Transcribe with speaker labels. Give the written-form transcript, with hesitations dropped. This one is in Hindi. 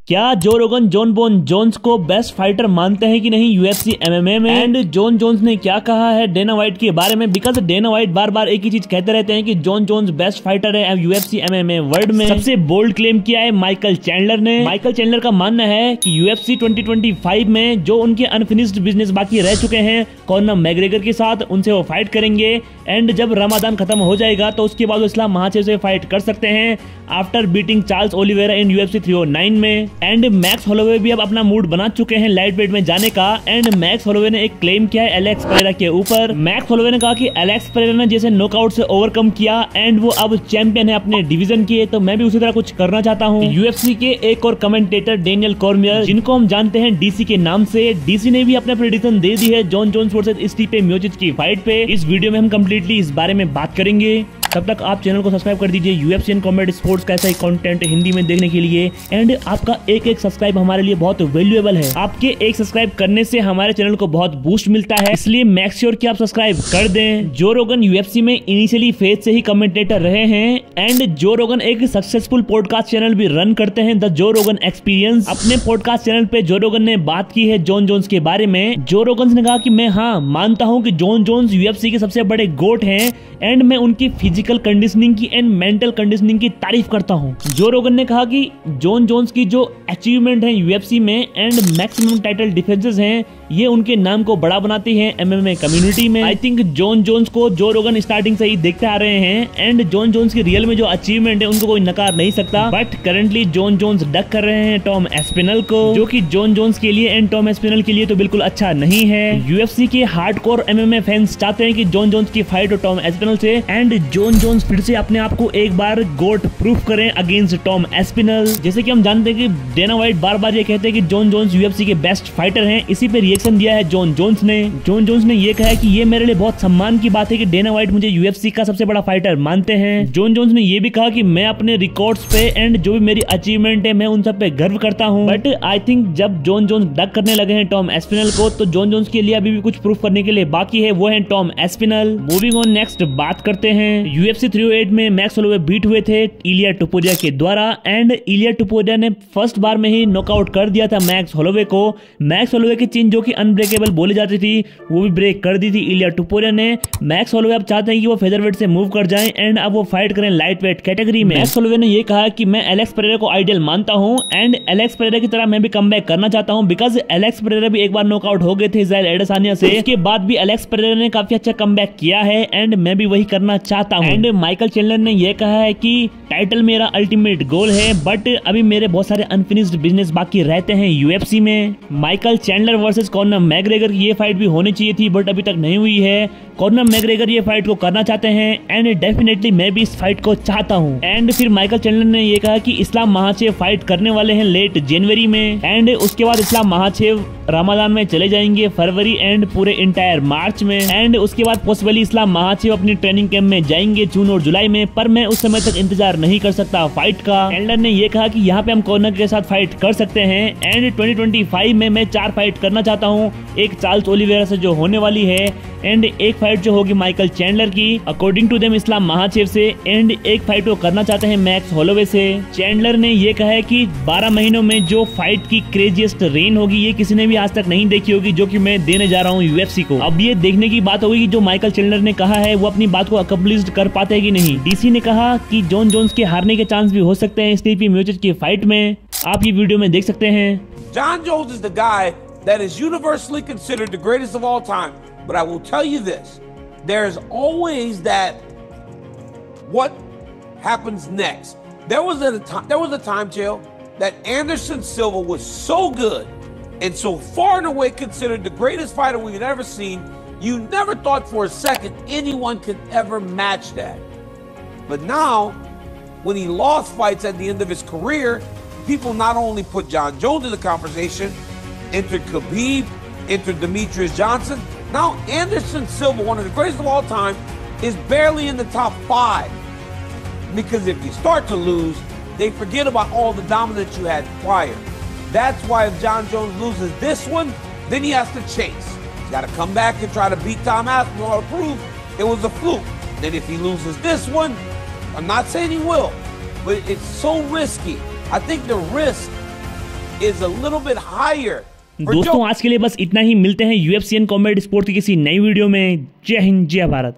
Speaker 1: क्या जो रोगन जॉन बोन जोन्स को बेस्ट फाइटर मानते हैं कि नहीं यूएफसी एमएमए में? एंड जॉन जोन्स ने क्या कहा है डेना व्हाइट के बारे में? बिकॉज डेना व्हाइट बार बार एक ही चीज कहते रहते हैं कि जॉन जोन्स बेस्ट फाइटर है यूएफसी एमएमए वर्ल्ड में। सबसे बोल्ड क्लेम किया है माइकल चैंडलर ने। माइकल चैंडलर का मानना है कि यूएफसी 2025 में जो उनके अनफिनिश्ड बिजनेस बाकी रह चुके हैं कॉनर मैग्रेगर के साथ, उनसे वो फाइट करेंगे। एंड जब रमादान खत्म हो जाएगा तो उसके बाद वो इस्लाम महाचेव से फाइट कर सकते हैं आफ्टर बीटिंग चार्ल्स ओलिवेरा इन यूएफसी 309 में। एंड मैक्स होलोवे भी अब अपना मूड बना चुके हैं लाइट वेट में जाने का। एंड मैक्स होलोवे ने एक क्लेम किया है एलेक्स पेरेरा के ऊपर। मैक्स होलोवे ने कहा कि एलेक्स पेरेरा ने जैसे नॉकआउट से ओवरकम किया एंड वो अब चैंपियन है अपने डिवीजन के, तो मैं भी उसी तरह कुछ करना चाहता हूँ। यूएफसी के एक और कमेंटेटर डेनियल कॉर्मियर, जिनको हम जानते हैं डीसी के नाम से, डीसी ने भी अपने प्रेडिक्शन दे दी है जॉन जोन्स वर्सेस स्टीफे मियोचिच की फाइट पे। इस वीडियो में हम कंप्लीटली इस बारे में बात करेंगे। तब तक आप चैनल को सब्सक्राइब कर दीजिए यूएफसी एंड कॉम्बैट स्पोर्ट्स का ऐसा ही कंटेंट हिंदी में देखने के लिए। एंड आपका एक सब्सक्राइब हमारे लिए बहुत वैल्यूएबल है। आपके एक सब्सक्राइब करने से हमारे चैनल को बहुत बूस्ट मिलता है, इसलिए मेक श्योर कि आप सब्सक्राइब कर दें। जो रोगन यूएफसी में इनिशियली फेज से ही कमेंटेटर रहे हैं। एंड जो रोगन एक सक्सेसफुल पॉडकास्ट चैनल भी रन करते हैं, द जो रोगन एक्सपीरियंस। अपने पॉडकास्ट चैनल पे जो रोगन ने बात की है जॉन जोन्स के बारे में। जो रोगन ने कहा कि मैं मानता हूँ कि जॉन जोन्स यूएफसी के सबसे बड़े गोट हैं एंड मैं उनकी फिजिकल कंडीशनिंग की एंड मेंटल कंडीशनिंग की तारीफ करता हूं। जो रोगन ने कहा कि जॉन जोन्स की जो अचीवमेंट है यूएफसी में एंड मैक्सिमम टाइटल डिफेंसेस हैं, ये उनके नाम को बड़ा बनाती है एमएमए कम्युनिटी में। आई थिंक जॉन जोन्स को जो रोगन स्टार्टिंग से ही देखते आ रहे हैं एंड जॉन जोन्स की रियल में जो अचीवमेंट है उनको कोई नकार नहीं सकता। But currently John Jones duck कर रहे हैं टॉम एस्पिनल को, जो कि जॉन जोन्स के लिए एंड टॉम एस्पिनल के लिए तो बिल्कुल अच्छा नहीं है। यूएफसी के हार्डकोर एमएमए फैंस चाहते हैं कि जॉन जोन्स की फाइट हो टॉम एस्पिनल से एंड जॉन जोन्स फिर से अपने आप को एक बार गोट प्रूफ करें अगेंस्ट टॉम एस्पिनल। जैसे कि हम जानते हैं कि डेना व्हाइट बार बार ये कहते हैं कि जॉन जोन्स यूएफसी के बेस्ट फाइटर हैं। इसी पे रिएक्शन दिया है जॉन जोन्स ने। जॉन जोन्स ने ये कहा है कि ये मेरे लिए बहुत सम्मान की बात है कि डेना व्हाइट मुझे यूएफसी का सबसे बड़ा फाइटर मानते हैं। जॉन जोन्स ने ये भी कहा कि मैं अपने रिकॉर्ड्स पे एंड जो भी मेरी अचीवमेंट है मैं उन सब पे गर्व करता हूँ। बट आई थिंक जब जॉन जोन्स डक करने लगे हैं टॉम एस्पिनल को, तो जॉन जोन्स के लिए अभी भी कुछ प्रूफ करने के लिए बाकी है, वो है Tom Aspinall. Moving on next बात करते हैं। यूएफसी 308 में मैक्स होलोवे बीट हुए थे इलिया टुपुरिया के द्वारा एंड इलिया टुपुरिया ने फर्स्ट बार में ही नॉकआउट कर दिया था मैक्स होलोवे को। मैक्स होलोवे की चिन जो कि अनब्रेकेबल बोली जाती थी वो भी ब्रेक कर दी थी इलिया टुपुरिया ने। मैक्स होलोवे अब चाहते हैं कि वो फेदरवेट से मूव कर जाएं एंड अब वो फाइट करें लाइट वेट कैटेगरी में। मैक्स होलोवे ने ये कहा कि मैं एलेक्स पेरेरा को आइडियल मानता हूं एंड एलेक्स पेरेरा की तरह मैं भी कमबैक करना चाहता हूं। बिकॉज एलेक्स पेरेरा भी एक बार नॉकआउट हो गए थे इज़राइल एडेसानिया से, इसके बाद भी एलेक्स पेरेरा ने काफी अच्छा कमबैक किया है एंड मैं भी वही करना चाहता हूं। एंड माइकल चैंडलर ने यह कहा है कि टाइटल मेरा अल्टीमेट गोल है बट अभी मेरे बहुत सारे अनफिनिश्ड बिजनेस बाकी रहते हैं यूएफसी में। Michael Chandler versus Conor McGregor की ये फाइट भी होनी चाहिए थी बट अभी तक नहीं हुई है। कॉनर मैग्रेगर ये फाइट को करना चाहते हैं एंड डेफिनेटली मैं भी इस फाइट को चाहता हूं। एंड फिर माइकल चैंडलर ने ये कहा कि इस्लाम महाचेव फाइट करने वाले हैं लेट जनवरी में एंड उसके बाद इस्लाम महाचेव रमादान में चले जाएंगे फरवरी एंड पूरे इंटायर मार्च में एंड उसके बाद पॉसिबली इस्लाम महाचेव अपनी ट्रेनिंग कैंप में जाएंगे जून और जुलाई में, पर मैं उस समय तक इंतजार नहीं कर सकता फाइट का। चैंडलर ने ये कहा कि यहाँ पे हम कॉर्नर के साथ फाइट कर सकते हैं एंड 2025 में मैं 4 फाइट करना चाहता हूँ। एक चार्ल्स ओलिवेरा से जो होने वाली है एंड एक फाइट जो होगी माइकल चैंडलर की according to them Islam Makhachev से एंड एक फाइट वो करना चाहते हैं मैक्स होलोवे से। चैंडलर ने ये कहा है कि 12 महीनों में जो फाइट की क्रेजिएस्ट रेन होगी ये किसी ने भी आज तक नहीं देखी होगी, जो कि मैं देने जा रहा हूँ यूएफसी को। अब ये देखने की बात होगी कि जो माइकल चैंडलर ने कहा है वो अपनी बात को अकम्प्लिश्ड कर पाते हैं कि नहीं। डीसी ने कहा कि जॉन जोन्स के हारने के चांस भी हो सकते हैं स्टीफे मियोचिच की फाइट में। आप ये वीडियो में देख सकते हैं।
Speaker 2: Jon Jones is the guy that is universally considered the greatest of all time. But I will tell you this, there's always that what happens next. There was a time, Chael, that Anderson Silva was so good and so far and away considered the greatest fighter we've ever seen. You never thought for a second anyone could ever match that. But now, when he lost fights at the end of his career, people not only put Jon Jones in the conversation, entered Khabib, entered Demetrius Johnson. Now Anderson Silva, one of the greatest of all time, is barely in the top 5. Because if you start to lose, they forget about all the dominance you had prior. That's why if Jon Jones loses this one, then he has to chase. He's got to come back and try to beat Tom Aspinall or prove it was a fluke. Then if he loses this one, I'm not saying he will, but it's so risky. I think the risk is a little bit higher.
Speaker 1: दोस्तों आज के लिए बस इतना ही, मिलते हैं UFC एंड कॉम्बैट स्पोर्ट्स की किसी नई वीडियो में। जय हिंद, जय भारत।